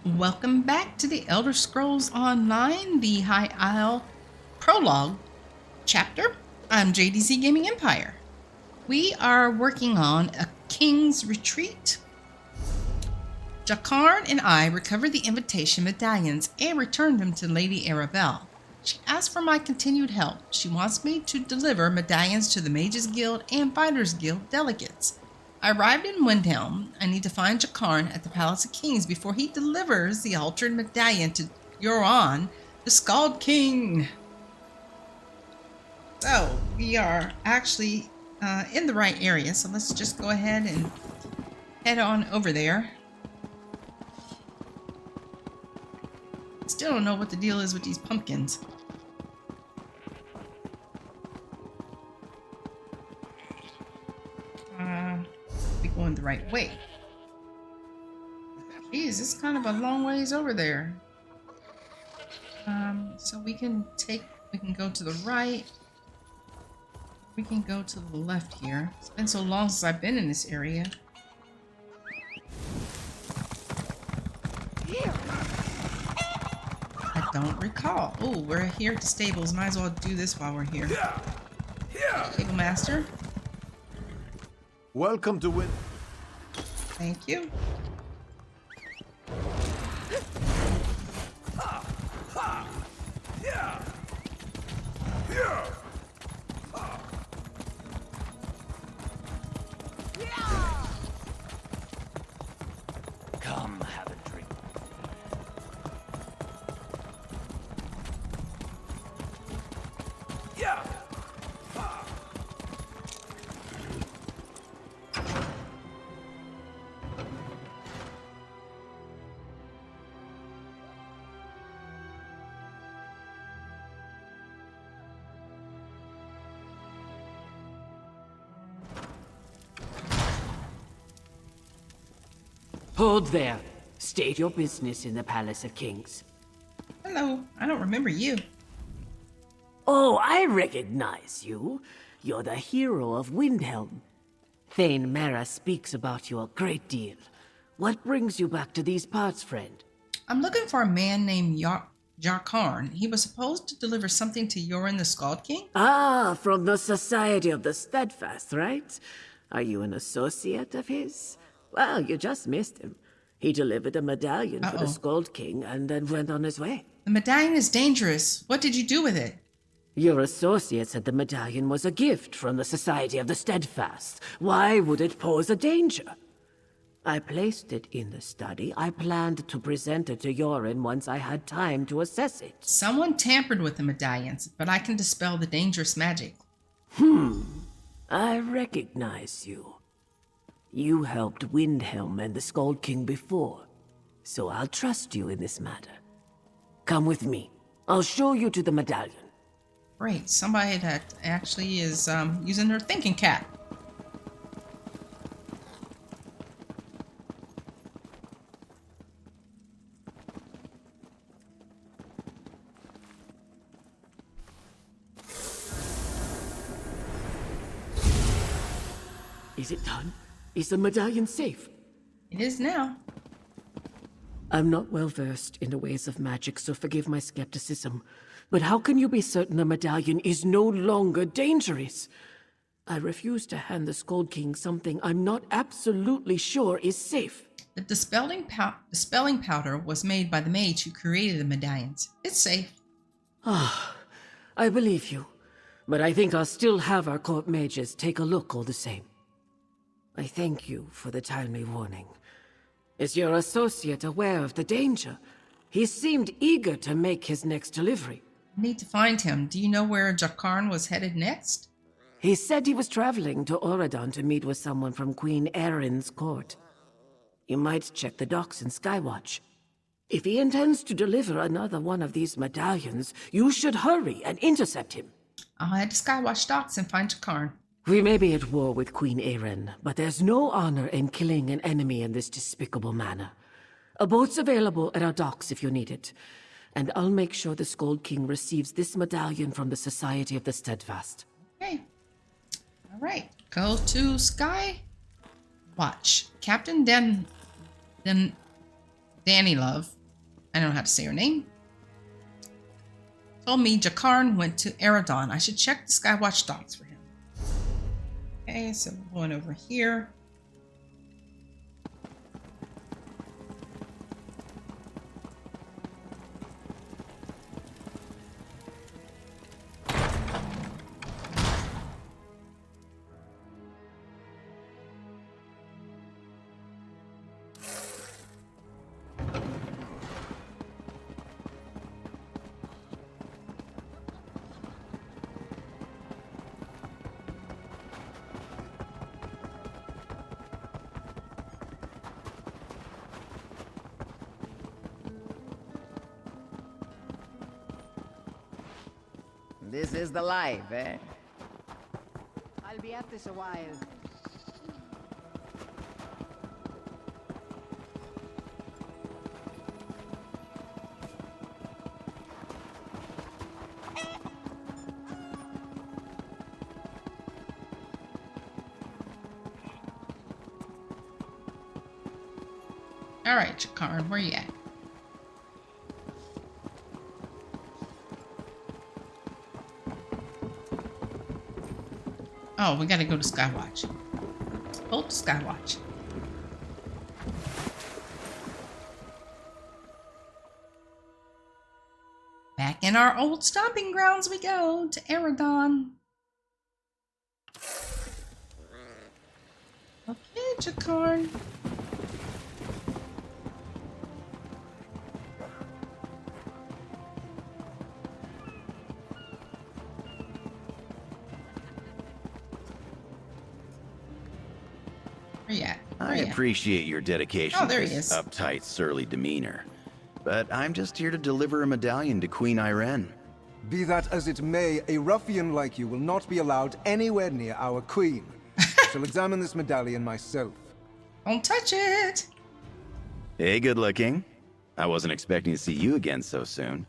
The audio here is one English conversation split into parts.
Welcome back to the Elder Scrolls Online, the High Isle Prologue chapter. I'm JDZ Gaming Empire. We are working on a King's Retreat. Jakarn and I recovered the invitation medallions and returned them to Lady Arabelle. She asked for my continued help. She wants me to deliver medallions to the Mages Guild and Fighters Guild delegates. I arrived in Windhelm. I need to find Jakarn at the Palace of Kings before he delivers the altered medallion to Euron, the Scald King. So, we are actually in the right area, so let's just go ahead and head on over there. Still don't know what the deal is with these pumpkins. We going the right way. Geez, it's kind of a long ways over there. So we can go to the right. We can go to the left here. It's been so long since I've been in this area. I don't recall. Oh, we're here at the stables. Might as well do this while we're here. Stable master. Welcome to Win. Thank you. Come, have a drink. Hold there. State your business in the Palace of Kings. Hello. I don't remember you. Oh, I recognize you. You're the hero of Windhelm. Thane Mara speaks about you a great deal. What brings you back to these parts, friend? I'm looking for a man named Jakarn. He was supposed to deliver something to Yoren the Scald King. Ah, from the Society of the Steadfast, right? Are you an associate of his? Well, you just missed him. He delivered a medallion for the Scald King and then went on his way. The medallion is dangerous. What did you do with it? Your associate said the medallion was a gift from the Society of the Steadfast. Why would it pose a danger? I placed it in the study. I planned to present it to Yoren once I had time to assess it. Someone tampered with the medallions, but I can dispel the dangerous magic. I recognize you. You helped Windhelm and the Scald King before, so I'll trust you in this matter. Come with me. I'll show you to the medallion. Great. Somebody that actually is using their thinking cap. Is it done? Is the medallion safe? It is now. I'm not well versed in the ways of magic, so forgive my skepticism. But how can you be certain the medallion is no longer dangerous? I refuse to hand the Scald King something I'm not absolutely sure is safe. The dispelling powder was made by the mage who created the medallions. It's safe. I believe you, but I think I'll still have our court mages take a look all the same. I thank you for the timely warning. Is your associate aware of the danger? He seemed eager to make his next delivery. I need to find him. Do you know where Jakarn was headed next? He said he was traveling to Auradon to meet with someone from Queen Erin's court. You might check the docks in Skywatch. If he intends to deliver another one of these medallions, you should hurry and intercept him. I'll head to Skywatch Docks and find Jakarn. We may be at war with Queen Erin, but there's no honor in killing an enemy in this despicable manner. A boat's available at our docks if you need it, and I'll make sure the Scald King receives this medallion from the Society of the Steadfast. Okay. All right. Go to Skywatch. Captain Danny Love, I don't know how to say her name, told me Jakarn went to Eridon. I should check the Skywatch docs for him. Okay, so we're going over here. This is the life, eh? I'll be at this a while. All right, Jakarn, where you at? Oh, we gotta go to Skywatch. Go to Skywatch. Back in our old stomping grounds we go, to Eridon. Okay, Jakarn. I appreciate your dedication Oh, there to he this is. uptight, surly demeanor. But I'm just here to deliver a medallion to Queen Irene. Be that as it may, a ruffian like you will not be allowed anywhere near our queen. I shall examine this medallion myself. Don't touch it. Hey, good looking. I wasn't expecting to see you again so soon.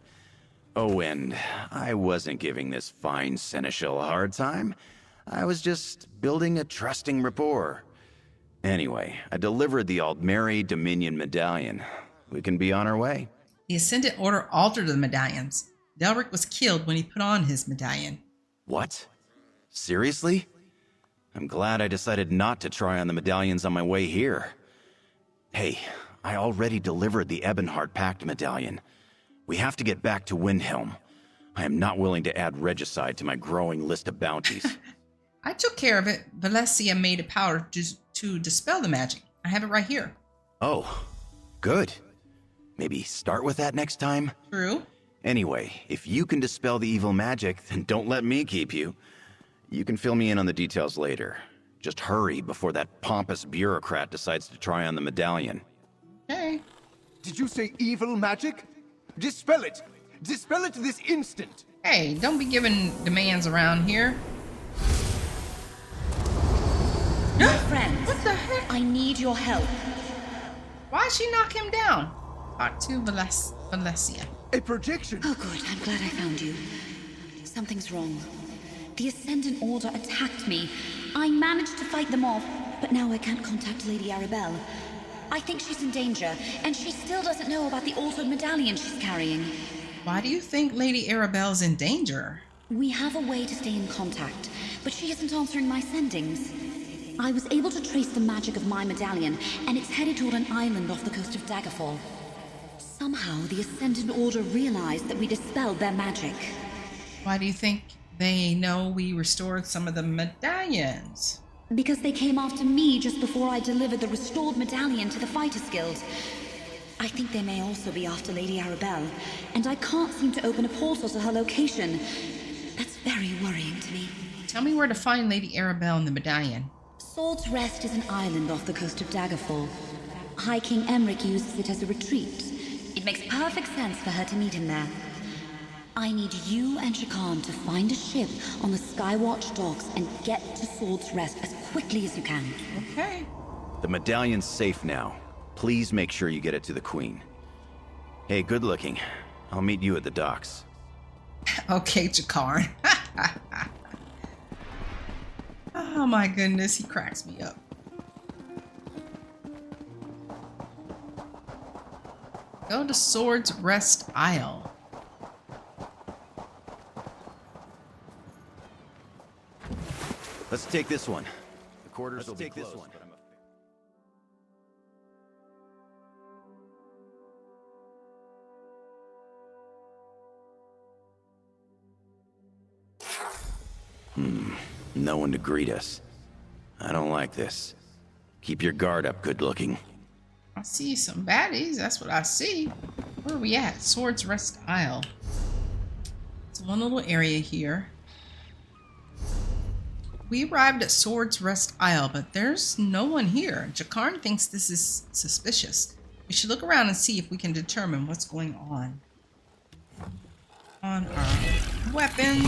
Oh, and I wasn't giving this fine seneschal a hard time. I was just building a trusting rapport. Anyway, I delivered the Aldmeri Dominion medallion. We can be on our way. The Ascendant Order altered the medallions. Delric was killed when he put on his medallion. What? Seriously? I'm glad I decided not to try on the medallions on my way here. Hey, I already delivered the Ebonheart Pact medallion. We have to get back to Windhelm. I am not willing to add regicide to my growing list of bounties. I took care of it. Valencia made a powder to dispel the magic. I have it right here. Oh, good. Maybe start with that next time? True. Anyway, if you can dispel the evil magic, then don't let me keep you. You can fill me in on the details later. Just hurry before that pompous bureaucrat decides to try on the medallion. Okay. Did you say evil magic? Dispel it! Dispel it this instant! Hey, don't be giving demands around here. My friend, What the heck? I need your help. Why'd she knock him down? Talk to Valencia. A projection! Oh good, I'm glad I found you. Something's wrong. The Ascendant Order attacked me. I managed to fight them off, but now I can't contact Lady Arabelle. I think she's in danger, and she still doesn't know about the altered medallion she's carrying. Why do you think Lady Arabelle's in danger? We have a way to stay in contact, but she isn't answering my sendings. I was able to trace the magic of my medallion, and it's headed toward an island off the coast of Daggerfall. Somehow, the Ascendant Order realized that we dispelled their magic. Why do you think they know we restored some of the medallions? Because they came after me just before I delivered the restored medallion to the Fighters Guild. I think they may also be after Lady Arabelle, and I can't seem to open a portal to her location. That's very worrying to me. Tell me where to find Lady Arabelle and the medallion. Sword's Rest is an island off the coast of Daggerfall. High King Emric uses it as a retreat. It makes perfect sense for her to meet him there. I need you and Shakan to find a ship on the Skywatch docks and get to Sword's Rest as quickly as you can. Okay. The medallion's safe now. Please make sure you get it to the Queen. Hey, good looking. I'll meet you at the docks. Okay, Jakarn. Oh my goodness, he cracks me up. Go to Sword's Rest Isle. Let's take this one. The quarters will be close, this one. But no one to greet us. I don't like this. Keep your guard up, good looking. I see some baddies, that's what I see. Where are we at? Sword's Rest Isle. It's one little area here. We arrived at Sword's Rest Isle, but there's no one here. Jakarn thinks this is suspicious. We should look around and see if we can determine what's going on. On our weapon.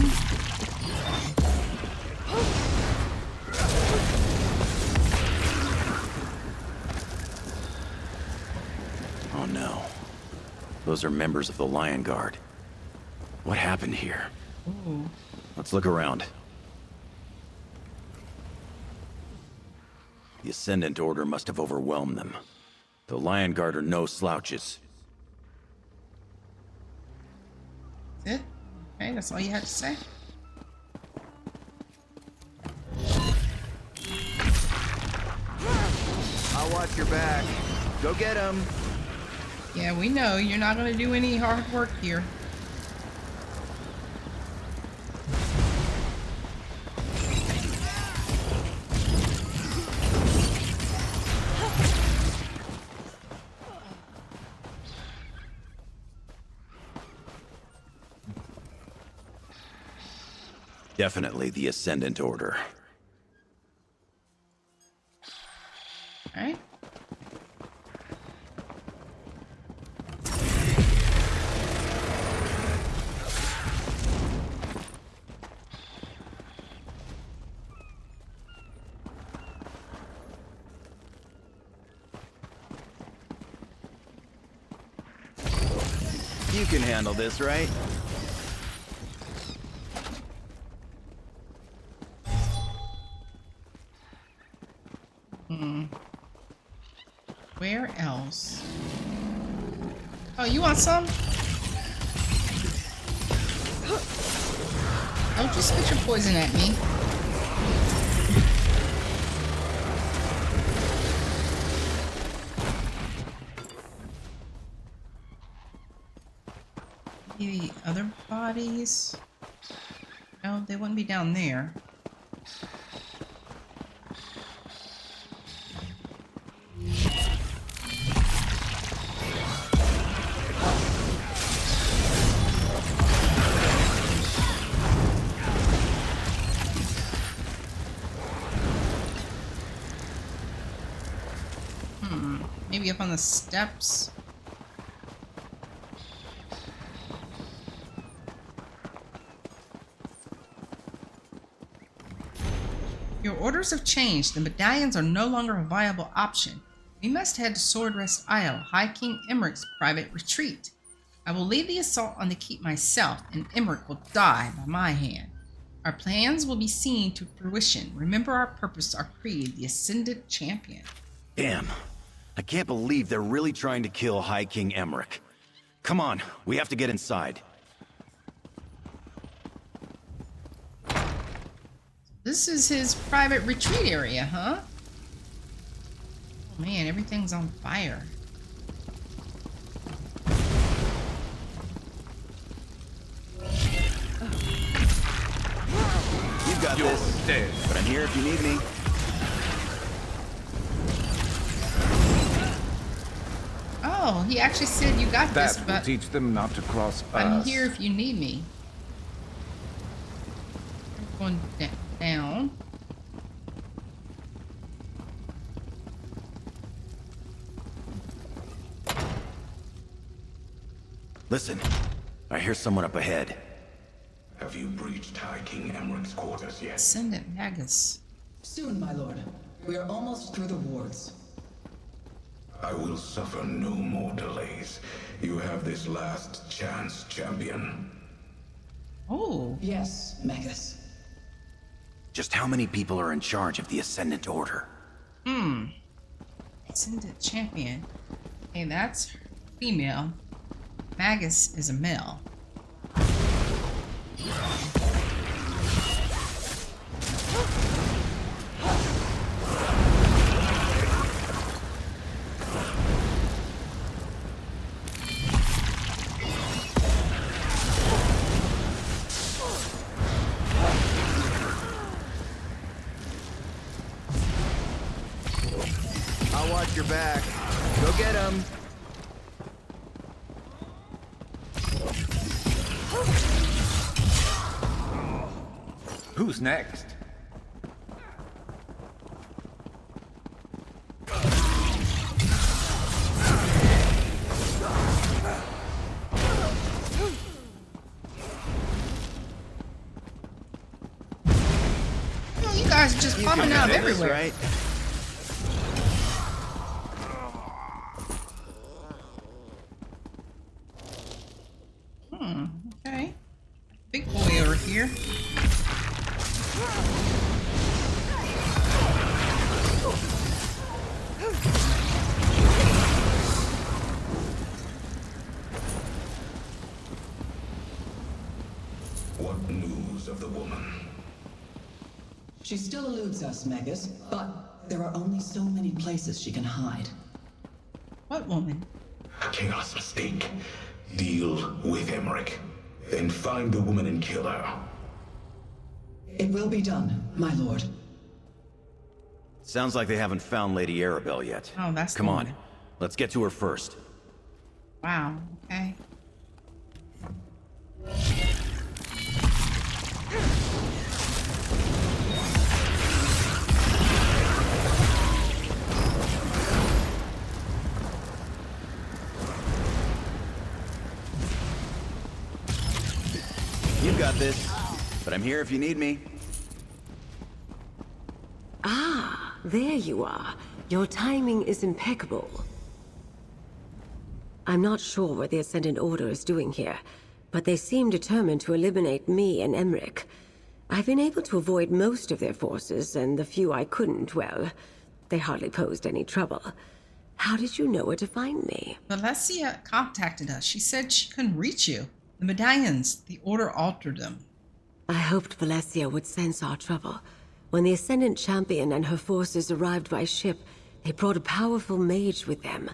Oh no. Those are members of the Lion Guard. What happened here? Ooh. Let's look around. The Ascendant Order must have overwhelmed them. The Lion Guard are no slouches. That's it? Okay, that's all you had to say? I'll watch your back. Go get him. Yeah, we know you're not going to do any hard work here. Definitely the Ascendant Order. Alright. You can handle this, right? Where else? Oh, you want some? Don't just spit your poison at me. The other bodies? No, they wouldn't be down there. Maybe up on the steps. Your orders have changed. The medallions are no longer a viable option. We must head to Sword Rest Isle, High King Emmerich's private retreat. I will lead the assault on the keep myself, and Emmerich will die by my hand. Our plans will be seen to fruition. Remember our purpose, our creed, the Ascendant Champion. Damn. I can't believe they're really trying to kill High King Emmerich. Come on, we have to get inside. This is his private retreat area, huh? Oh man, everything's on fire. You've got this. Dead. But I'm here if you need me. Oh, he actually said you got this, That will but teach them not to cross I'm us. here if you need me. Going down. Listen, I hear someone up ahead. Have you breached High King Emmerich's quarters yet? Ascendant Magus. Soon, my lord. We are almost through the wards. I will suffer no more delays. You have this last chance, champion. Oh, Yes, Magus. Just how many people are in charge of the Ascendant Order? Ascendant Champion. Hey, that's female. Magus is a male. I'll watch your back. Go get him. Who's next? Oh, you guys are just popping out everywhere. Right? Okay. Big boy over here. What news of the woman? She still eludes us, Magus, but there are only so many places she can hide. What woman? A chaos mistake. Deal with Emmerich. Then find the woman and kill her. It will be done, my lord. Sounds like they haven't found Lady Arabelle yet. Oh, that's the Come on. woman. Let's get to her first. Wow. Okay. You got this. But I'm here if you need me. Ah, there you are. Your timing is impeccable. I'm not sure what the Ascendant Order is doing here, but they seem determined to eliminate me and Emmerich. I've been able to avoid most of their forces, and the few I couldn't, well, they hardly posed any trouble. How did you know where to find me? Valencia contacted us. She said she couldn't reach you. The medallions, the Order altered them. I hoped Valencia would sense our trouble. When the Ascendant Champion and her forces arrived by ship, they brought a powerful mage with them.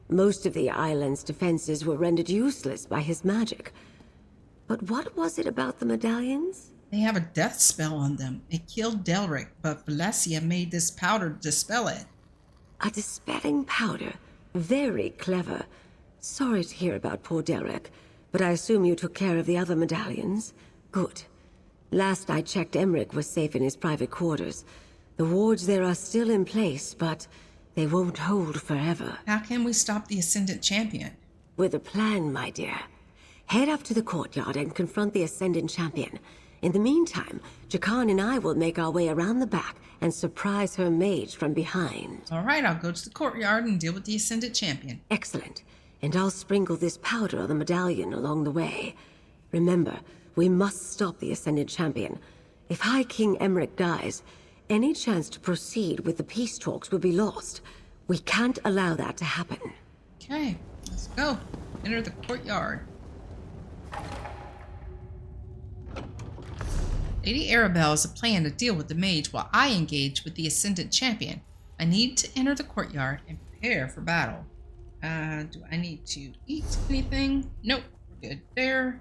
Most of the island's defenses were rendered useless by his magic. But what was it about the medallions? They have a death spell on them. It killed Delric, but Valencia made this powder to dispel it. A dispelling powder. Very clever. Sorry to hear about poor Delric, but I assume you took care of the other medallions? Good. Last I checked, Emmerich was safe in his private quarters. The wards there are still in place, but they won't hold forever. How can we stop the Ascendant Champion? With a plan, my dear. Head up to the courtyard and confront the Ascendant Champion. In the meantime, Jakan and I will make our way around the back and surprise her mage from behind. All right, I'll go to the courtyard and deal with the Ascendant Champion. Excellent. And I'll sprinkle this powder on the medallion along the way. Remember, we must stop the Ascendant Champion. If High King Emmerich dies, any chance to proceed with the peace talks will be lost. We can't allow that to happen. Okay, let's go. Enter the courtyard. Lady Arabelle has a plan to deal with the mage while I engage with the Ascendant Champion. I need to enter the courtyard and prepare for battle. Do I need to eat anything? Nope, we're good there.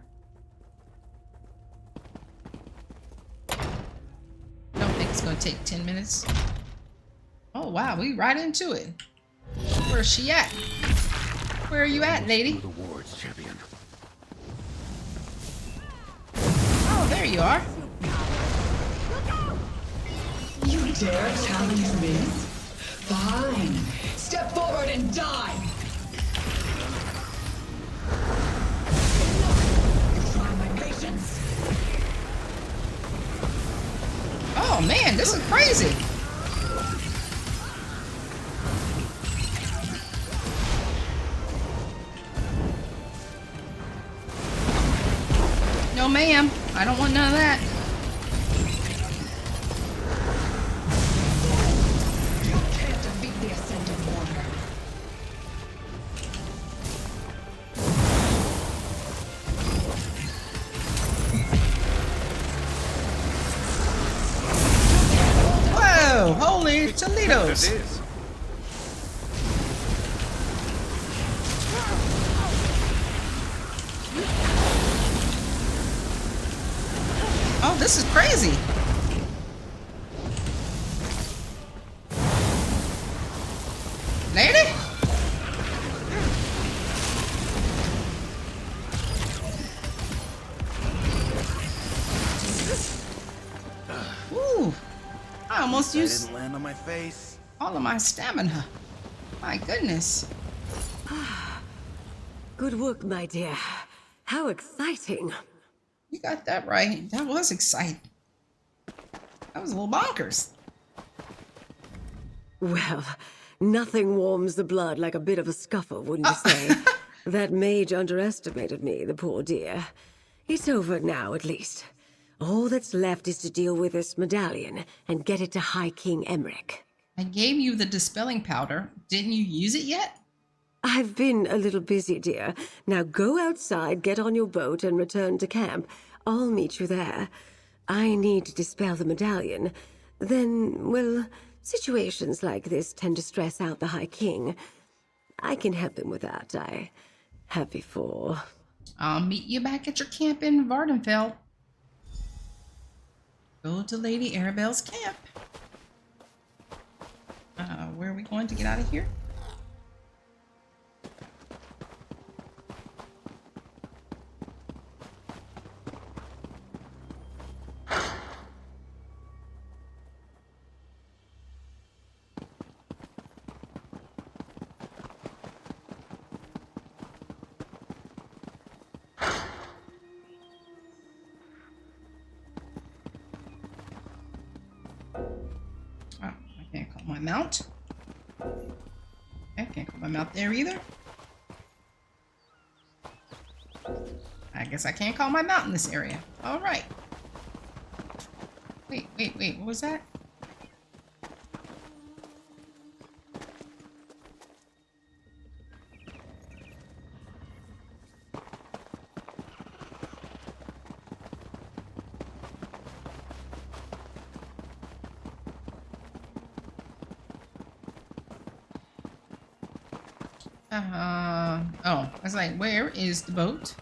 Don't think it's going to take 10 minutes. Oh wow, we right into it. Where's she at? Where are you at, lady? The wards, champion. Oh, there you are. You dare challenge me? Fine. Step forward and die! You try my patience. Oh man, this is crazy. No ma'am, I don't want none of that. You can't defeat the Ascendant Order. Cholitos. It is. Oh, this is crazy. Lady? Ooh, I almost I used didn't land on my face. all of my stamina. My goodness. Good work, my dear. How exciting. You got that right. That was exciting. That was a little bonkers. Well, nothing warms the blood like a bit of a scuffle, wouldn't you say? That mage underestimated me, the poor dear. It's over now, at least. All that's left is to deal with this medallion and get it to High King Emmerich. I gave you the dispelling powder. Didn't you use it yet? I've been a little busy, dear. Now go outside, get on your boat, and return to camp. I'll meet you there. I need to dispel the medallion. Then, well, situations like this tend to stress out the High King. I can help him with that. I have before. I'll meet you back at your camp in Vardenfell. Go to Lady Arabelle's camp. Where are we going to get out of here? I can't call my mount. I can't call my mount there either. I guess I can't call my mount in this area. All right. Wait. What was that? Oh, I was like, where is the boat?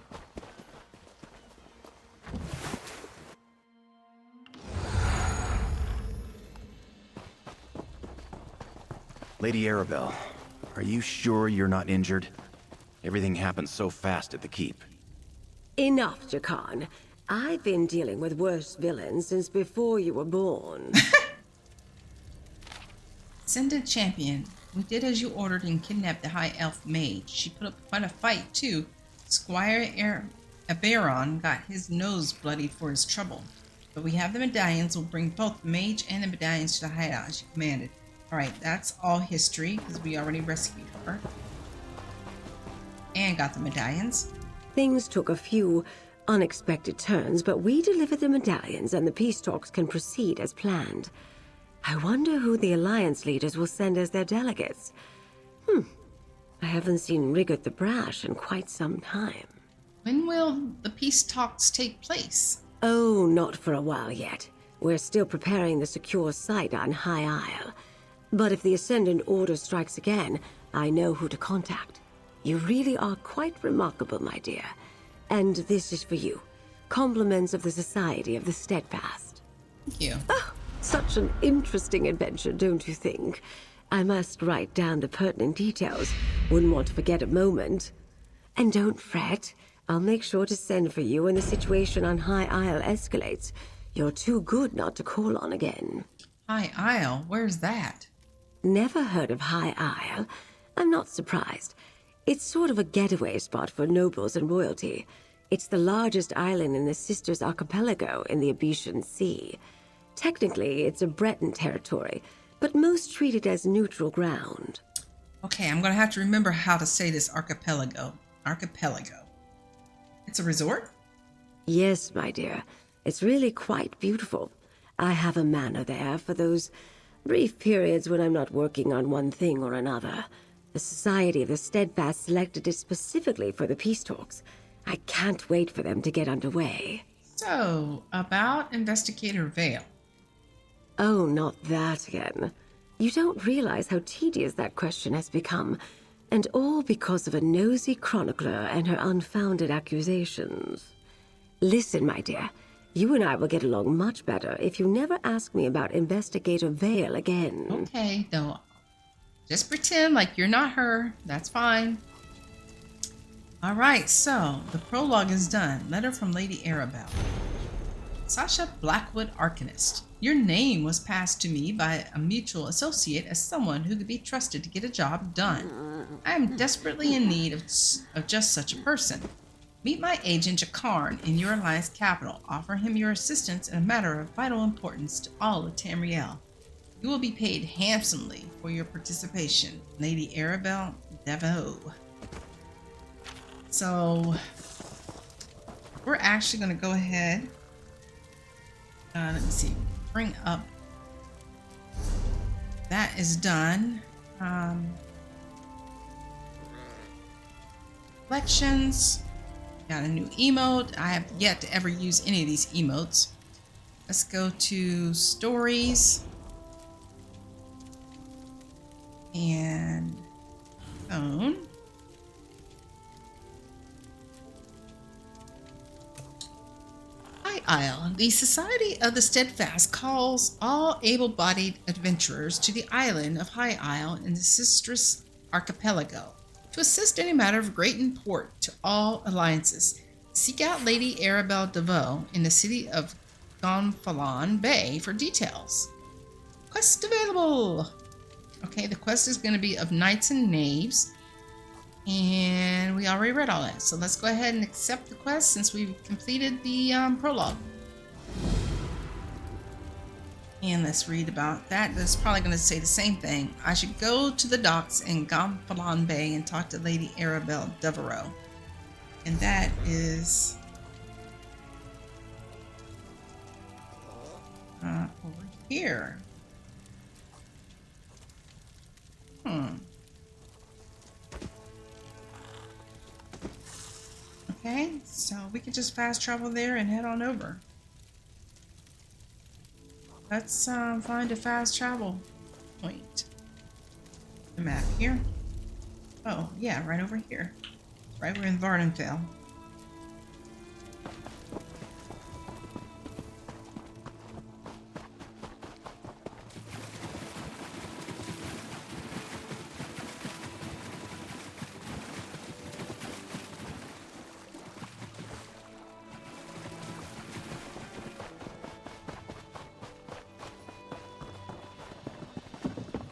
Lady Arabelle, are you sure you're not injured? Everything happened so fast at the keep. Enough, Jakan. I've been dealing with worse villains since before you were born. Ascended Champion. We did as you ordered and kidnapped the High Elf Mage. She put up quite a fight, too. Squire Aberon got his nose bloodied for his trouble. But we have the medallions. We'll bring both the mage and the medallions to the hideout as you commanded. Alright, that's all history, because we already rescued her. And got the medallions. Things took a few unexpected turns, but we delivered the medallions and the peace talks can proceed as planned. I wonder who the Alliance leaders will send as their delegates. I haven't seen Riggert the Brash in quite some time. When will the peace talks take place? Oh, not for a while yet. We're still preparing the secure site on High Isle. But if the Ascendant Order strikes again, I know who to contact. You really are quite remarkable, my dear. And this is for you. Compliments of the Society of the Steadfast. Thank you. Oh, such an interesting adventure, don't you think? I must write down the pertinent details. Wouldn't want to forget a moment. And don't fret. I'll make sure to send for you when the situation on High Isle escalates. You're too good not to call on again. High Isle? Where's that? Never heard of High Isle? I'm not surprised. It's sort of a getaway spot for nobles and royalty. It's the largest island in the Sisters Archipelago in the Abetian Sea. Technically, it's a Breton territory, but most treat it as neutral ground. Okay, I'm gonna have to remember how to say this archipelago. Archipelago. It's a resort? Yes, my dear. It's really quite beautiful. I have a manor there for those brief periods when I'm not working on one thing or another. The Society of the Steadfast selected it specifically for the peace talks. I can't wait for them to get underway. So, about Investigator Vale. Oh, not that again. You don't realize how tedious that question has become, and all because of a nosy chronicler and her unfounded accusations. Listen, my dear, you and I will get along much better if you never ask me about Investigator Vale again. Okay, though. Just pretend like you're not her. That's fine. All right, so the prologue is done. Letter from Lady Arabelle. Sasha Blackwood Arcanist. Your name was passed to me by a mutual associate as someone who could be trusted to get a job done. I am desperately in need of just such a person. Meet my agent Jakarn in your alliance capital. Offer him your assistance in a matter of vital importance to all of Tamriel. You will be paid handsomely for your participation. Lady Arabelle Deveau. So we're actually going to go ahead. Let me see. Bring up. That is done. Collections. Got a new emote. I have yet to ever use any of these emotes. Let's go to stories. And phone. High Isle. The Society of the Steadfast calls all able-bodied adventurers to the island of High Isle in the Sisters Archipelago to assist in a matter of great import to all alliances. Seek out Lady Arabelle Deveau in the city of Gonfalon Bay for details. Quest available! Okay, the quest is going to be of Knights and Knaves. And we already read all that. So let's go ahead and accept the quest since we've completed the prologue. And let's read about that. That's probably going to say the same thing. I should go to the docks in Gonfalon Bay and talk to Lady Arabelle Deveau. And that is over here. Okay, so we can just fast travel there and head on over. Let's find a fast travel point. The map here. Oh, yeah, right over here. Right, we're in Vardenfell.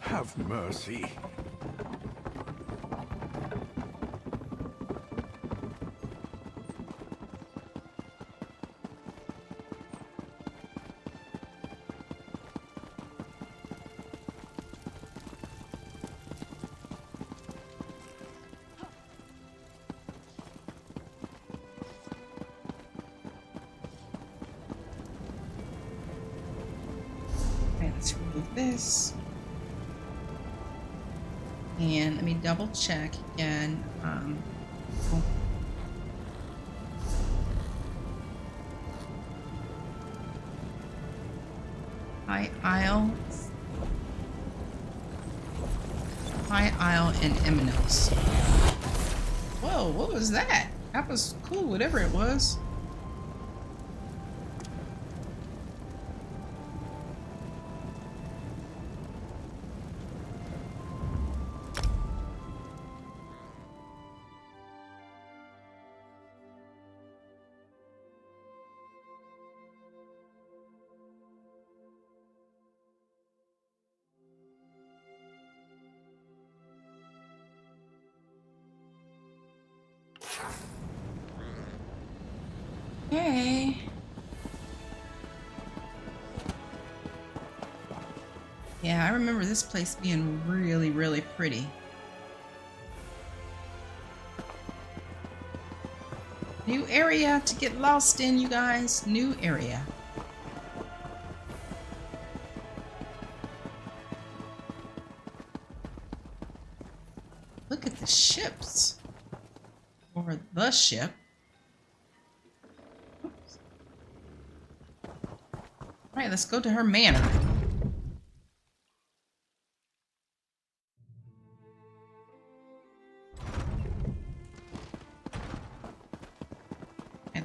Have mercy. Okay, let's remove this. And let me double check again. High Isle and Eminence. Whoa, what was that? That was cool, whatever it was. Okay. Yeah, I remember this place being really, really pretty. New area to get lost in, you guys. New area. Look at the ships. Or the ship. Oops. All right, let's go to her manor.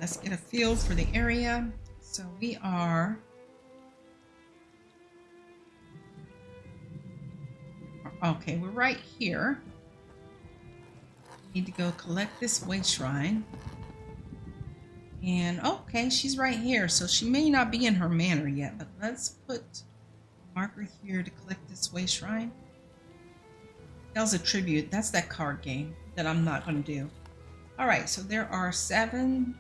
let's get a feel for the area. So we are... Okay, we're right here. Need to go collect this way shrine. And okay, she's right here, so she may not be in her manor yet, but let's put a marker here to collect this way shrine. That was a tribute. That's that card game that I'm not going to do. All right, so there are 7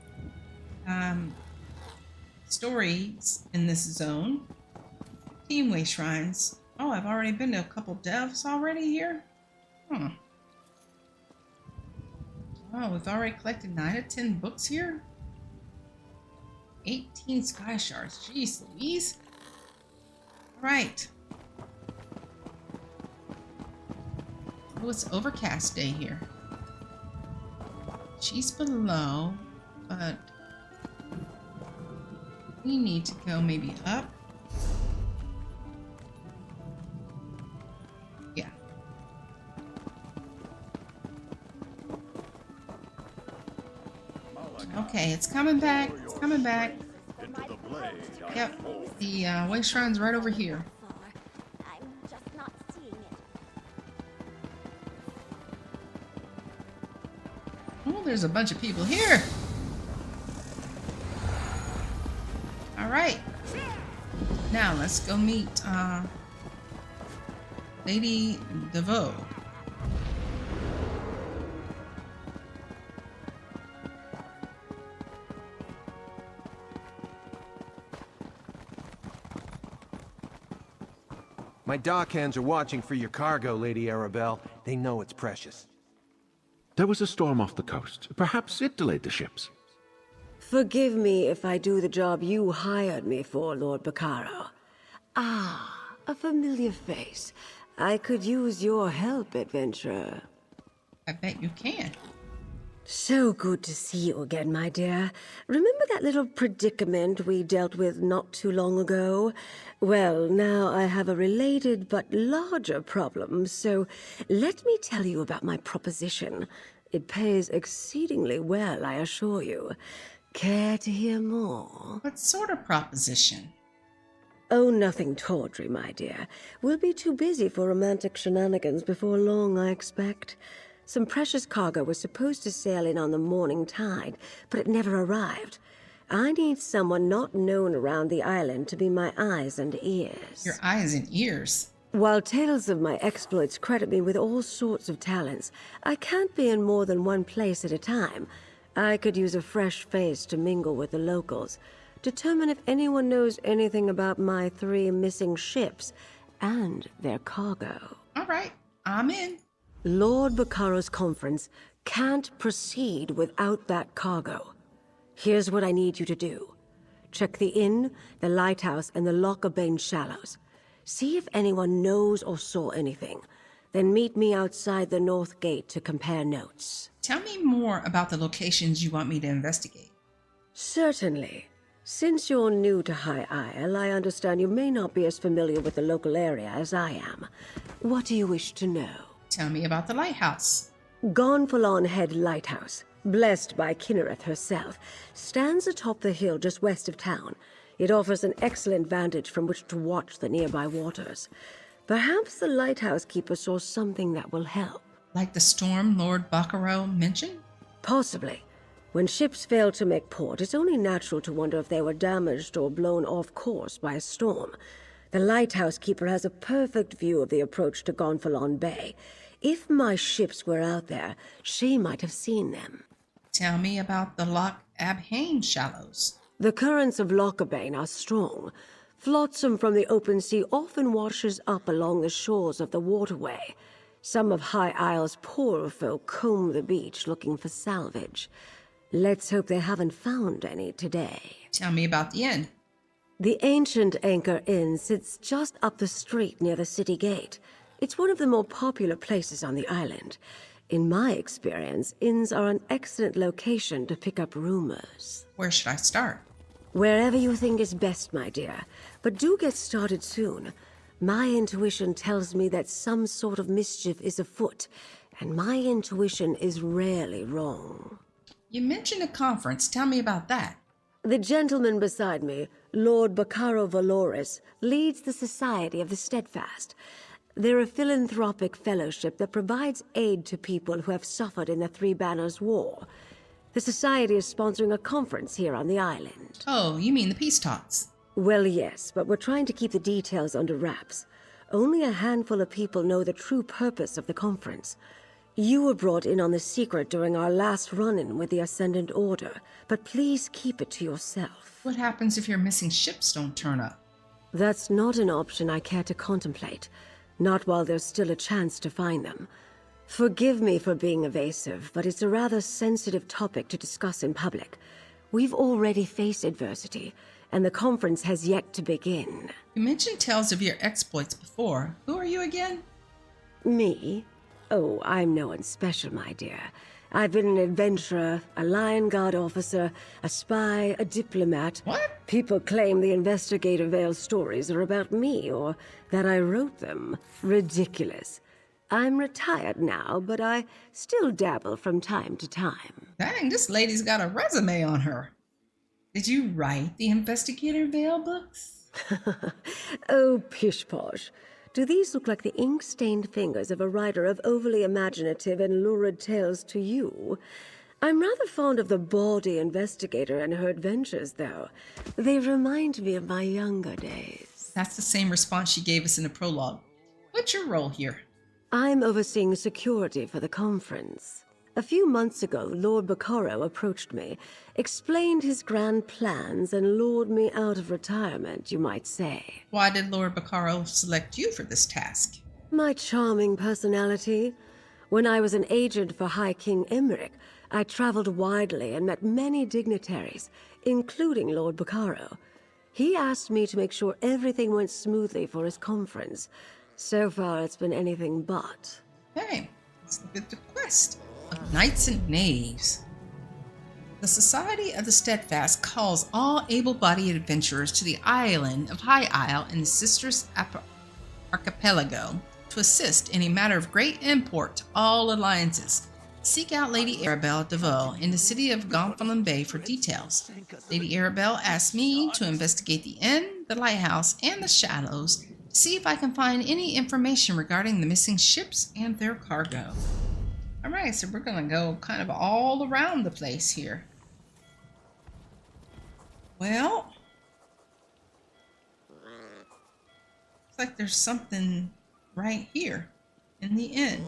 stories in this zone. Teamway shrines. Oh, I've already been to a couple devs already here. Oh, we've already collected 9 of 10 books here. 18 sky shards. Jeez Louise. All right. Oh, it's overcast day here. She's below, but we need to go maybe up. Yeah. Okay, it's coming back. It's coming back. Yep, the way shrine's right over here. Oh, there's a bunch of people here. All right. Now let's go meet Lady DeVoe. My dock hands are watching for your cargo, Lady Arabelle. They know it's precious. There was a storm off the coast. Perhaps it delayed the ships. Forgive me if I do the job you hired me for, Lord Baccaro. Ah, a familiar face. I could use your help, adventurer. I bet you can. So good to see you again, my dear. Remember that little predicament we dealt with not too long ago? Well, now I have a related but larger problem, so let me tell you about my proposition. It pays exceedingly well, I assure you. Care to hear more? What sort of proposition? Oh, nothing tawdry, my dear. We'll be too busy for romantic shenanigans before long, I expect. Some precious cargo was supposed to sail in on the morning tide, but it never arrived. I need someone not known around the island to be my eyes and ears. Your eyes and ears? While tales of my exploits credit me with all sorts of talents, I can't be in more than one place at a time. I could use a fresh face to mingle with the locals, determine if anyone knows anything about my 3 missing ships and their cargo. All right, I'm in. Lord Baccaro's conference can't proceed without that cargo. Here's what I need you to do. Check the inn, the lighthouse, and the Lockabane Shallows. See if anyone knows or saw anything. Then meet me outside the North Gate to compare notes. Tell me more about the locations you want me to investigate. Certainly. Since you're new to High Isle, I understand you may not be as familiar with the local area as I am. What do you wish to know? Tell me about the lighthouse. Gonfalon Head Lighthouse, blessed by Kinnereth herself, stands atop the hill just west of town. It offers an excellent vantage from which to watch the nearby waters. Perhaps the lighthouse keeper saw something that will help. Like the storm Lord Baccaro mentioned? Possibly. When ships fail to make port, it's only natural to wonder if they were damaged or blown off course by a storm. The lighthouse keeper has a perfect view of the approach to Gonfalon Bay. If my ships were out there, she might have seen them. Tell me about the Loch Abhain Shallows. The currents of Lockabane are strong. Flotsam from the open sea often washes up along the shores of the waterway. Some of High Isle's poorer folk comb the beach looking for salvage. Let's hope they haven't found any today. Tell me about the inn. The ancient Anchor Inn sits just up the street near the city gate. It's one of the more popular places on the island. In my experience, inns are an excellent location to pick up rumors. Where should I start? Wherever you think is best, my dear. But do get started soon. My intuition tells me that some sort of mischief is afoot, and my intuition is rarely wrong. You mentioned a conference. Tell me about that. The gentleman beside me, Lord Baccaro Valoris, leads the Society of the Steadfast. They're a philanthropic fellowship that provides aid to people who have suffered in the Three Banners War. The Society is sponsoring a conference here on the island. Oh, you mean the peace talks? Well, yes, but we're trying to keep the details under wraps. Only a handful of people know the true purpose of the conference. You were brought in on the secret during our last run-in with the Ascendant Order, but please keep it to yourself. What happens if your missing ships don't turn up? That's not an option I care to contemplate. Not while there's still a chance to find them. Forgive me for being evasive, but it's a rather sensitive topic to discuss in public. We've already faced adversity, and the conference has yet to begin. You mentioned tales of your exploits before. Who are you again? Me? Oh, I'm no one special, my dear. I've been an adventurer, a Lion Guard officer, a spy, a diplomat. What? People claim the Investigator Vale stories are about me, or that I wrote them. Ridiculous. I'm retired now, but I still dabble from time to time. Dang, this lady's got a resume on her. Did you write the Investigator Vale books? Oh, pish-posh. Do these look like the ink-stained fingers of a writer of overly imaginative and lurid tales to you? I'm rather fond of the bawdy investigator and her adventures, though. They remind me of my younger days. That's the same response she gave us in the prologue. What's your role here? I'm overseeing security for the conference. A few months ago, Lord Baccaro approached me, explained his grand plans, and lured me out of retirement, you might say. Why did Lord Baccaro select you for this task? My charming personality. When I was an agent for High King Emmerich, I traveled widely and met many dignitaries, including Lord Baccaro. He asked me to make sure everything went smoothly for his conference. So far, it's been anything but. Hey, let's look at the quest of Knights and Knaves. The Society of the Steadfast calls all able-bodied adventurers to the island of High Isle in the Sisters Archipelago to assist in a matter of great import to all alliances. Seek out Lady Arabelle DeVoe in the city of Gonfalon Bay for details. Lady Arabelle asked me to investigate the inn, the lighthouse, and the Shallows to see if I can find any information regarding the missing ships and their cargo. Alright, so we're going to go kind of all around the place here. Well, looks like there's something right here in the inn.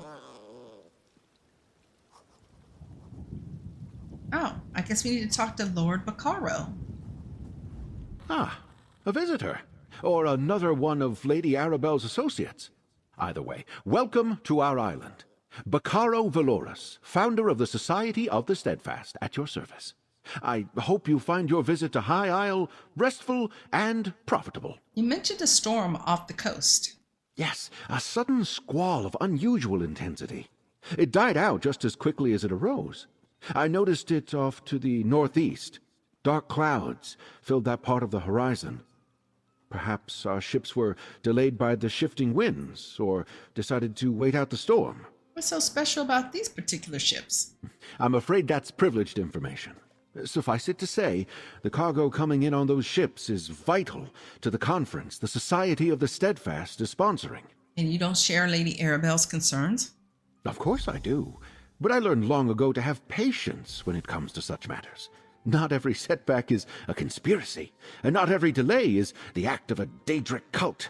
Oh, I guess we need to talk to Lord Baccaro. Ah, a visitor. Or another one of Lady Arabelle's associates. Either way, welcome to our island. Baccaro Valoris, founder of the Society of the Steadfast, at your service. I hope you find your visit to High Isle restful and profitable. You mentioned a storm off the coast. Yes, a sudden squall of unusual intensity. It died out just as quickly as it arose. I noticed it off to the northeast. Dark clouds filled that part of the horizon. Perhaps our ships were delayed by the shifting winds, or decided to wait out the storm. What's so special about these particular ships? I'm afraid that's privileged information. Suffice it to say, the cargo coming in on those ships is vital to the conference the Society of the Steadfast is sponsoring. And you don't share Lady Arabelle's concerns? Of course I do. But I learned long ago to have patience when it comes to such matters. Not every setback is a conspiracy, and not every delay is the act of a Daedric cult.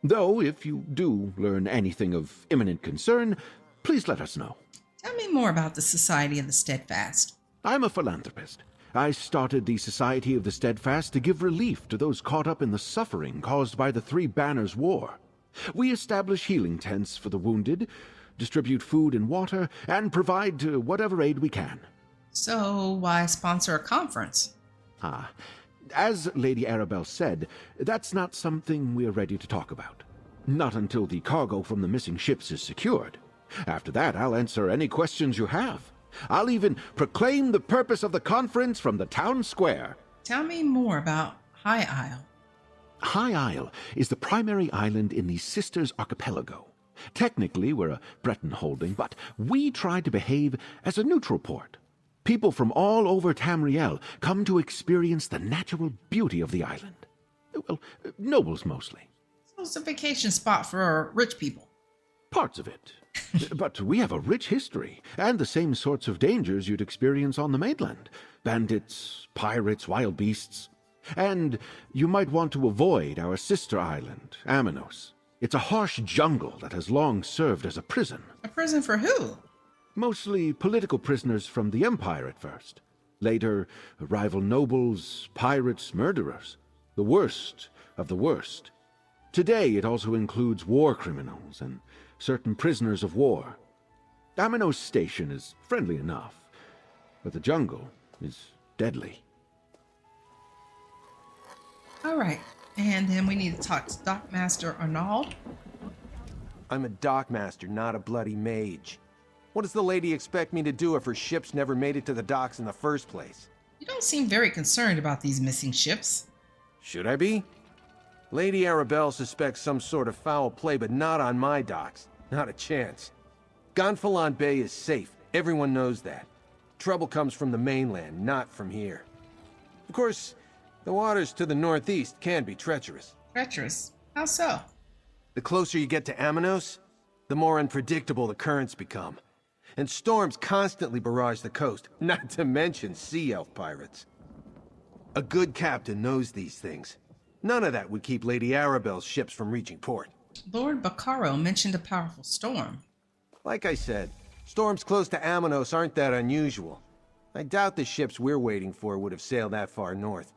Though, if you do learn anything of imminent concern, please let us know. Tell me more about the Society of the Steadfast. I'm a philanthropist. I started the Society of the Steadfast to give relief to those caught up in the suffering caused by the Three Banners War. We establish healing tents for the wounded, distribute food and water, and provide whatever aid we can. So why sponsor a conference? As Lady Arabelle said, that's not something we're ready to talk about. Not until the cargo from the missing ships is secured. After that, I'll answer any questions you have. I'll even proclaim the purpose of the conference from the town square. Tell me more about High Isle. High Isle is the primary island in the Sisters Archipelago. Technically, we're a Breton holding, but we try to behave as a neutral port. People from all over Tamriel come to experience the natural beauty of the island. Well, nobles mostly. So it's a vacation spot for rich people. Parts of it. But we have a rich history, and the same sorts of dangers you'd experience on the mainland. Bandits, pirates, wild beasts. And you might want to avoid our sister island, Amanos. It's a harsh jungle that has long served as a prison. A prison for who? Mostly political prisoners from the Empire at first. Later, rival nobles, pirates, murderers. The worst of the worst. Today, it also includes war criminals and certain prisoners of war. Amanos Station is friendly enough, but the jungle is deadly. All right. And then we need to talk to Dockmaster Arnold. I'm a dockmaster, not a bloody mage. What does the lady expect me to do if her ships never made it to the docks in the first place? You don't seem very concerned about these missing ships. Should I be? Lady Arabelle suspects some sort of foul play, but not on my docks. Not a chance. Gonfalon Bay is safe. Everyone knows that. Trouble comes from the mainland, not from here. Of course, the waters to the northeast can be treacherous. Treacherous? How so? The closer you get to Amanos, the more unpredictable the currents become. And storms constantly barrage the coast, not to mention sea elf pirates. A good captain knows these things. None of that would keep Lady Arabelle's ships from reaching port. Lord Baccaro mentioned a powerful storm. Like I said, storms close to Amanos aren't that unusual. I doubt the ships we're waiting for would have sailed that far north.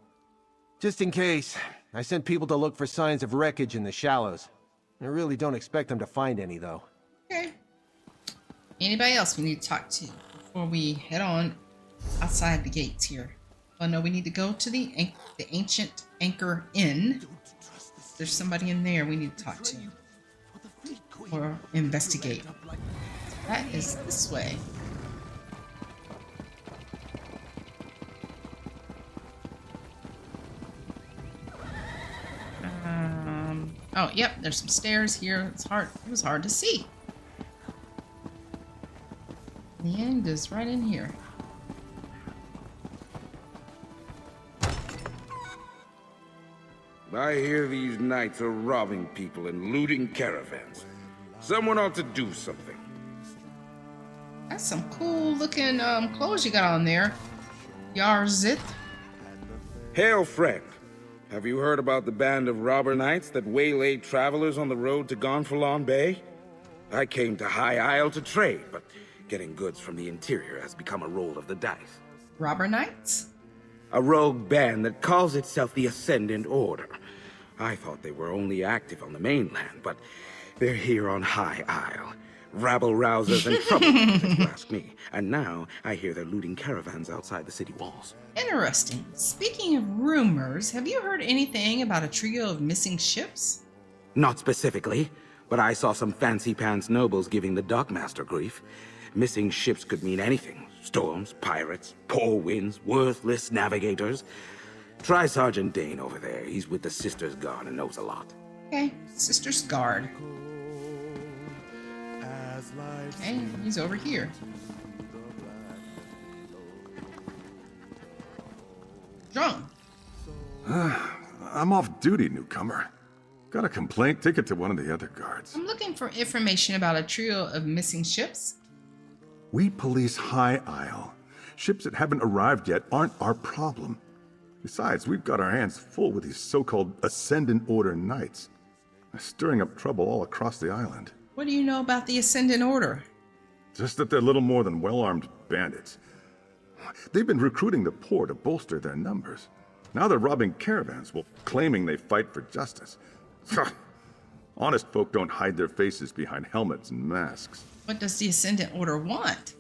Just in case, I sent people to look for signs of wreckage in the shallows. I really don't expect them to find any, though. Okay. Anybody else we need to talk to before we head on outside the gates here? Oh no, we need to go to the ancient Anchor Inn. There's somebody in there we need to talk to or investigate. That is this way. Oh, yep, there's some stairs here. It was hard to see. The end is right in here. I hear these knights are robbing people and looting caravans. Someone ought to do something. That's some cool looking clothes you got on there. Yarzit. Hail, friend. Have you heard about the band of robber knights that waylaid travelers on the road to Gonfalon Bay? I came to High Isle to trade, but getting goods from the interior has become a roll of the dice. Robber Knights? A rogue band that calls itself the Ascendant Order. I thought they were only active on the mainland, but they're here on High Isle. Rabble-rousers and troublemakers, if you ask me. And now I hear they're looting caravans outside the city walls. Interesting. Speaking of rumors, have you heard anything about a trio of missing ships? Not specifically, but I saw some fancy-pants nobles giving the dockmaster grief. Missing ships could mean anything. Storms, pirates, poor winds, worthless navigators. Try Sergeant Dane over there. He's with the Sisters Guard and knows a lot. Okay, Sisters Guard. Okay, he's over here. Drunk. I'm off duty, newcomer. Got a complaint? Take it to one of the other guards. I'm looking for information about a trio of missing ships. We police High Isle. Ships that haven't arrived yet aren't our problem. Besides, we've got our hands full with these so-called Ascendant Order Knights. They're stirring up trouble all across the island. What do you know about the Ascendant Order? Just that they're little more than well-armed bandits. They've been recruiting the poor to bolster their numbers. Now they're robbing caravans while claiming they fight for justice. Honest folk don't hide their faces behind helmets and masks. What does the Ascendant Order want?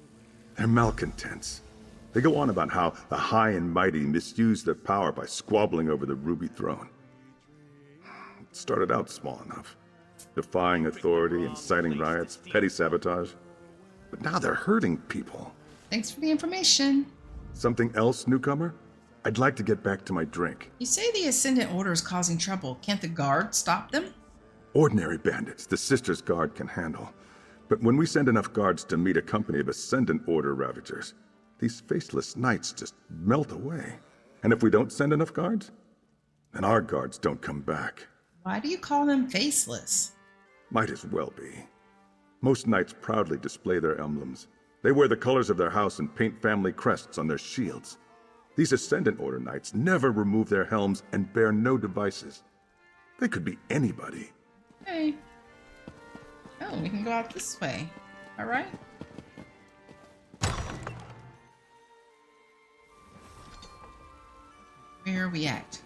They're malcontents. They go on about how the high and mighty misuse their power by squabbling over the Ruby Throne. It started out small enough, defying authority, inciting riots, petty sabotage. But now they're hurting people. Thanks for the information. Something else, newcomer? I'd like to get back to my drink. You say the Ascendant Order is causing trouble. Can't the Guard stop them? Ordinary bandits, the Sisters' Guard can handle. But when we send enough guards to meet a company of Ascendant Order Ravagers, these faceless knights just melt away. And if we don't send enough guards, then our guards don't come back. Why do you call them faceless? Might as well be. Most knights proudly display their emblems. They wear the colors of their house and paint family crests on their shields. These Ascendant Order knights never remove their helms and bear no devices. They could be anybody. Hey. Oh, we can go out this way. All right. Where are we at?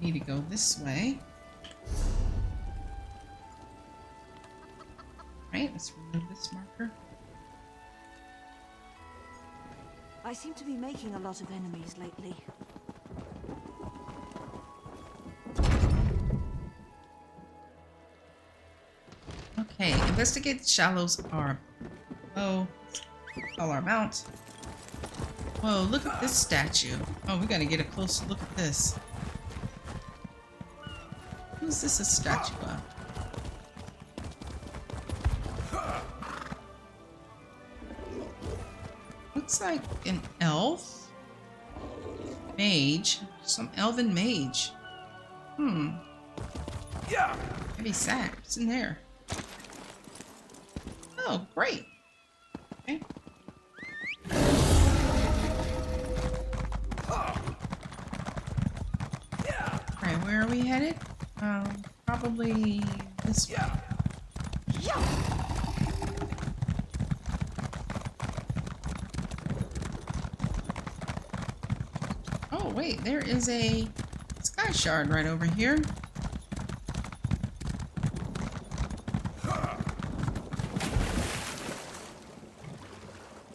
Need to go this way. Right, let's remove this marker. I seem to be making a lot of enemies lately. Okay, investigate the shallows are. Oh, all our mount. Whoa, look at this statue. Oh, we gotta get a closer look at this. Who's this a statue of? Looks like an elf? Mage. Some elven mage. Yeah. Heavy sack. What's in there? Oh, great. Okay. Alright, where are we headed? Probably this way. Oh, wait, there is a sky shard right over here.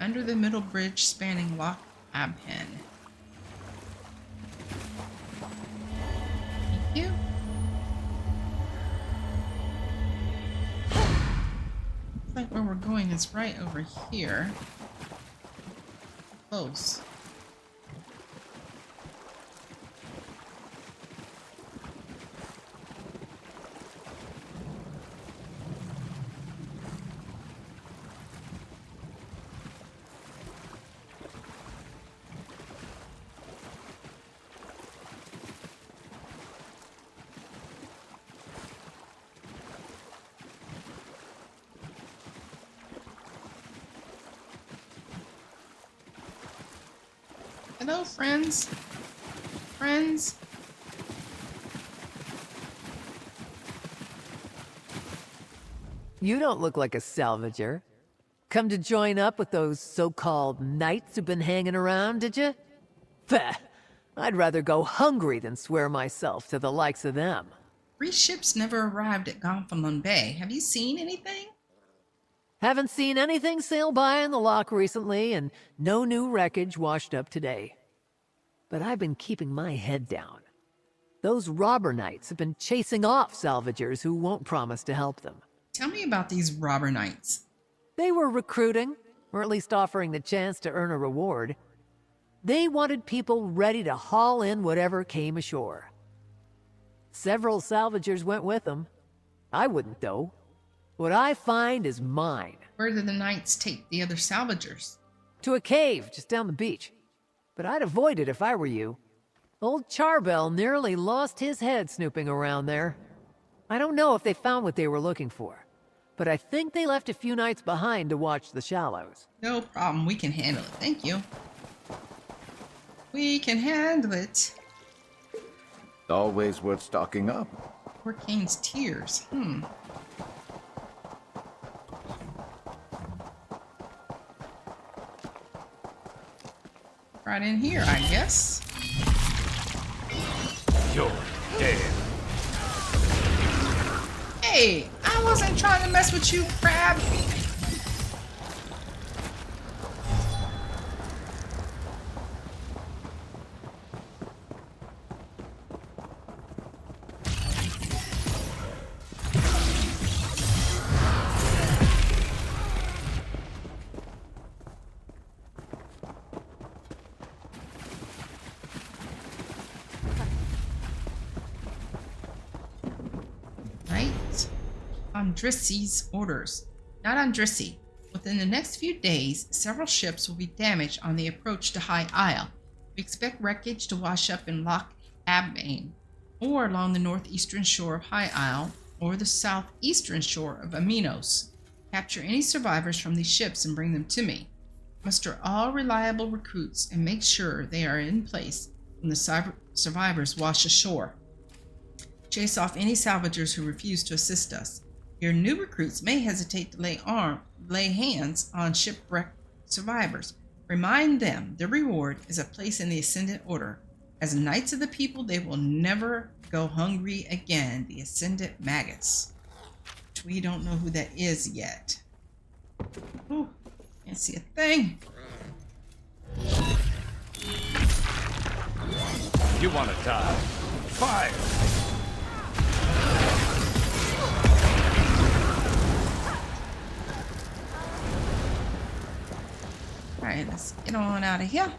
Under the middle bridge spanning Loch Abhen. Thank you. Looks like where we're going is right over here. Close. Hello, friends. Friends. You don't look like a salvager. Come to join up with those so-called knights who've been hanging around, did you? Bah! I'd rather go hungry than swear myself to the likes of them. 3 ships never arrived at Gonfalon Bay. Have you seen anything? Haven't seen anything sail by in the loch recently, and no new wreckage washed up today. But I've been keeping my head down. Those robber knights have been chasing off salvagers who won't promise to help them. Tell me about these robber knights. They were recruiting, or at least offering the chance to earn a reward. They wanted people ready to haul in whatever came ashore. Several salvagers went with them. I wouldn't, though. What I find is mine. Where did the knights take the other salvagers? To a cave just down the beach. But I'd avoid it if I were you. Old Charbel nearly lost his head snooping around there. I don't know if they found what they were looking for, but I think they left a few knights behind to watch the shallows. No problem, we can handle it. Thank you. We can handle it. Always worth stocking up. Poor Kane's tears. Right in here, I guess. You're dead. Hey, I wasn't trying to mess with you, crab. Andrissi's orders. Not Andrissi. Within the next few days, several ships will be damaged on the approach to High Isle. We expect wreckage to wash up in Loch Abbain, or along the northeastern shore of High Isle, or the southeastern shore of Aminos. Capture any survivors from these ships and bring them to me. Muster all reliable recruits and make sure they are in place when the survivors wash ashore. Chase off any salvagers who refuse to assist us. Your new recruits may hesitate to lay hands on shipwrecked survivors. Remind them the reward is a place in the Ascendant Order. As Knights of the People, they will never go hungry again. The Ascendant Magus. Which we don't know who that is yet. Ooh, can't see a thing. You want to die? Fire! Alright, let's get on out of here.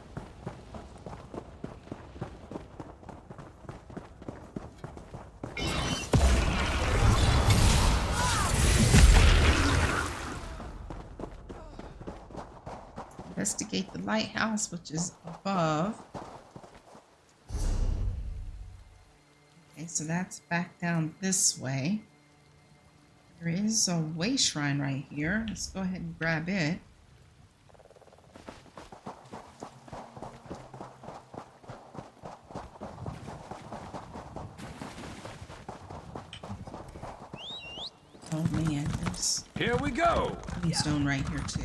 Investigate the lighthouse, which is above. Okay, so that's back down this way. There is a way shrine right here. Let's go ahead and grab it. Oh man, there's here we go. Stone right here too.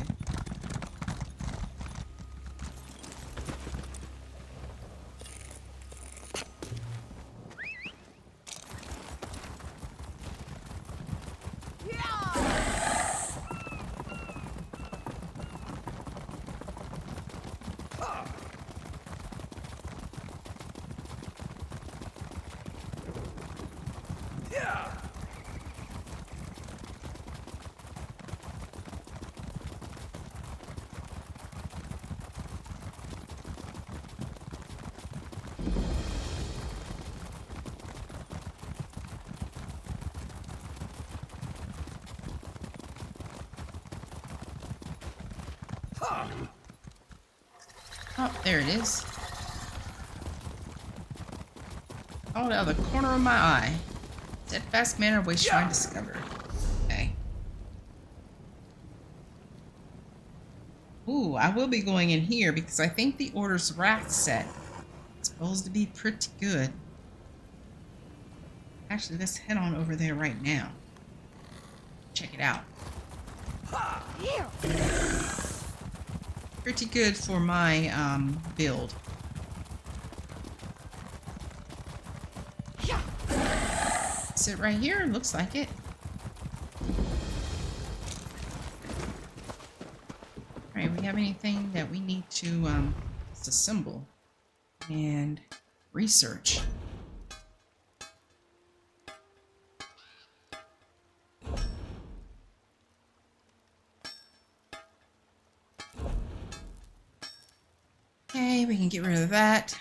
Oh, there it is. Oh, out of the corner of my eye. Steadfast manner way shrine discovered. Okay. Ooh, I will be going in here because I think the Order's Wrath set is supposed to be pretty good. Actually, let's head on over there right now. Check it out. Pretty good for my build. Sit right here, looks like it. Alright, we have anything that we need to disassemble and research. Okay, we can get rid of that.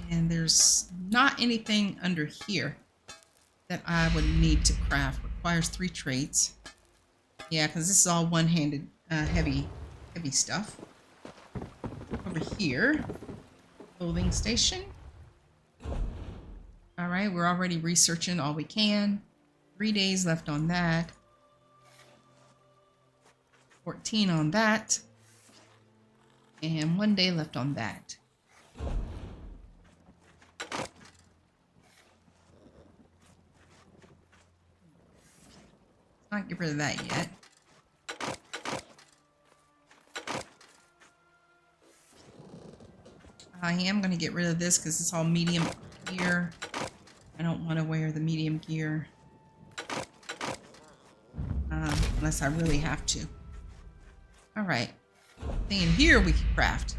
And there's not anything under here that I would need to craft. Requires 3 traits. Yeah, because this is all one-handed heavy stuff. Over here, clothing station. All right, we're already researching all we can. 3 days left on that. 14 on that. And 1 day left on that. Let's not get rid of that yet. I am going to get rid of this because it's all medium gear. I don't want to wear the medium gear. Unless I really have to. Alright. Thing in here we can craft.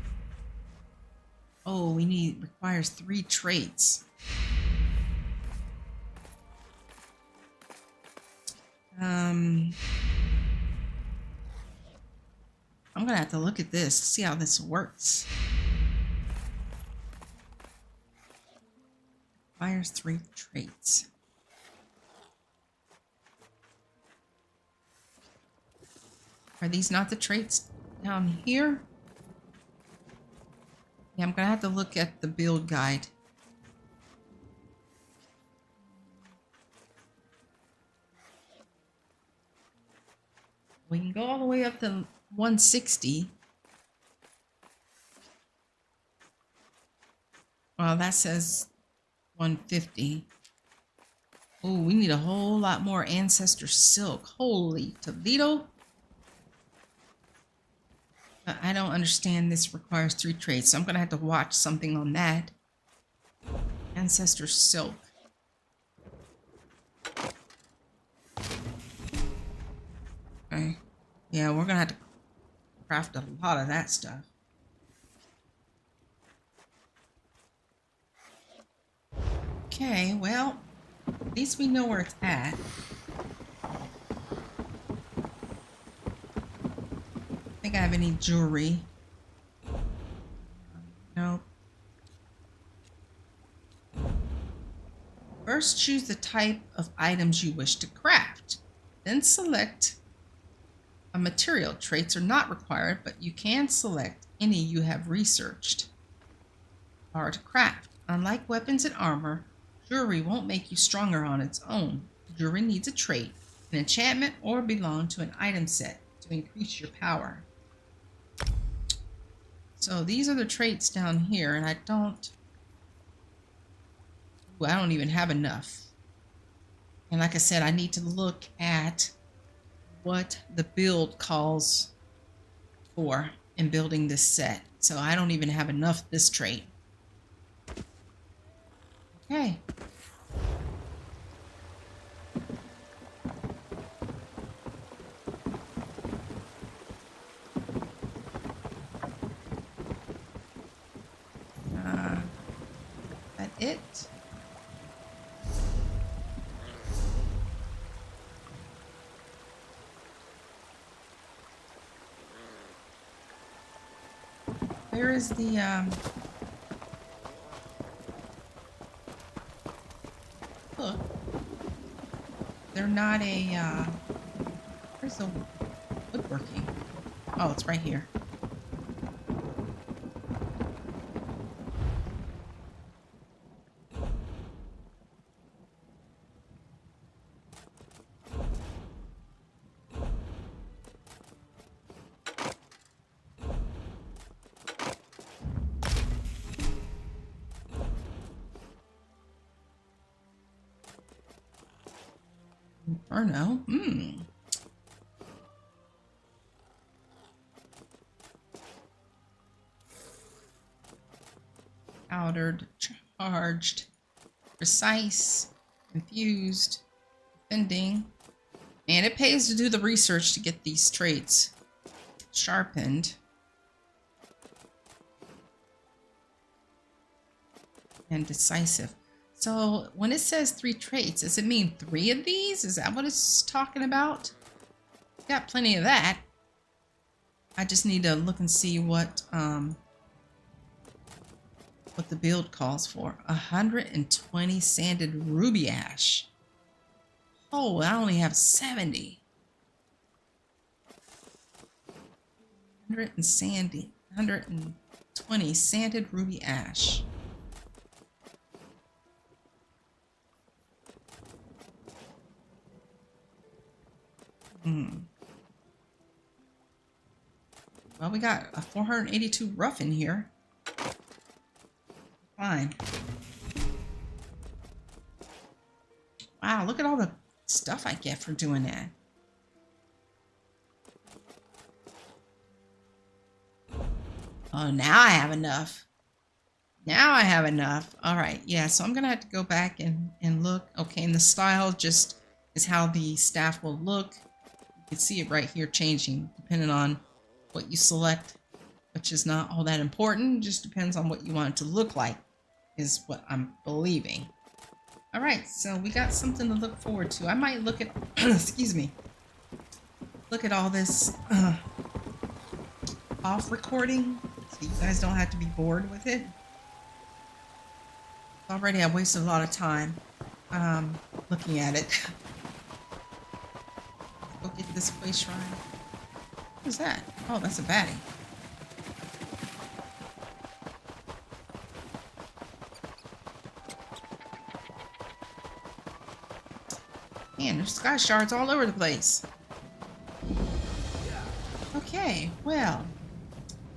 Oh, requires 3 traits. I'm gonna have to look at this to see how this works. Requires 3 traits. Are these not the traits down here? Yeah, I'm gonna have to look at the build guide. We can go all the way up to 160. Well, that says 150. Oh, we need a whole lot more Ancestor Silk. Holy Toledo. I don't understand this requires 3 traits, so I'm going to have to watch something on that. Ancestor Silk. Okay. Yeah, we're going to have to craft a lot of that stuff. Okay, well, at least we know where it's at. Think I have any jewelry? Nope. First, choose the type of items you wish to craft. Then select a material. Traits are not required, but you can select any you have researched or to craft. Unlike weapons and armor, jewelry won't make you stronger on its own. Jewelry needs a trait, an enchantment, or belong to an item set to increase your power. So these are the traits down here, and I don't even have enough. And like I said, I need to look at what the build calls for in building this set. So I don't even have enough this trait. Okay. That it? Where is the look? They're not a where's the woodworking? Oh, it's right here. Inferno. Powdered, charged, precise, confused, defending. And it pays to do the research to get these traits. Sharpened. And decisive. So when it says 3 traits, does it mean 3 of these? Is that what it's talking about? Got plenty of that. I just need to look and see what the build calls for. 120 sanded ruby ash. Oh, I only have 70. 120 sanded ruby ash. Well, we got a 482 rough in here. Fine. Wow, look at all the stuff I get for doing that. Oh, now I have enough. Now I have enough. All right, yeah, so I'm going to have to go back and look. Okay, and the style just is how the staff will look. You can see it right here changing depending on what you select, which is not all that important. It just depends on what you want it to look like, is what I'm believing. All right, so we got something to look forward to. I might look at, excuse me, look at all this off recording so you guys don't have to be bored with it. Already I wasted a lot of time looking at it. Go get this place shrine. What's that? Oh, that's a baddie. Man, there's sky shards all over the place. Okay, well,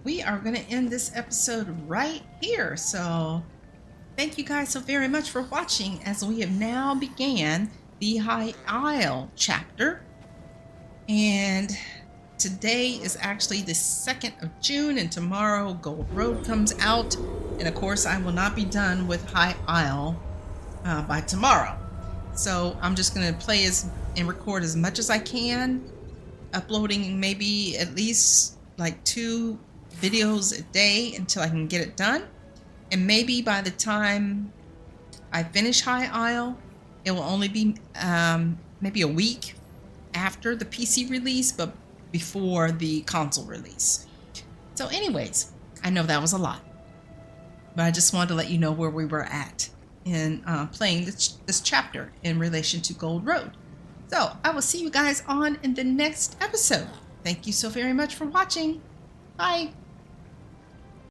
we are going to end this episode right here. So thank you guys so very much for watching as we have now began the High Isle chapter. And today is actually the 2nd of June, and tomorrow Gold Road comes out. And of course, I will not be done with High Isle by tomorrow. So I'm just going to play and record as much as I can, uploading maybe at least like 2 videos a day until I can get it done. And maybe by the time I finish High Isle, it will only be maybe a week after the PC release, but before the console release. So anyways, I know that was a lot, but I just wanted to let you know where we were at in playing this chapter in relation to Gold Road. So I will see you guys on in the next episode. Thank you so very much for watching. Bye.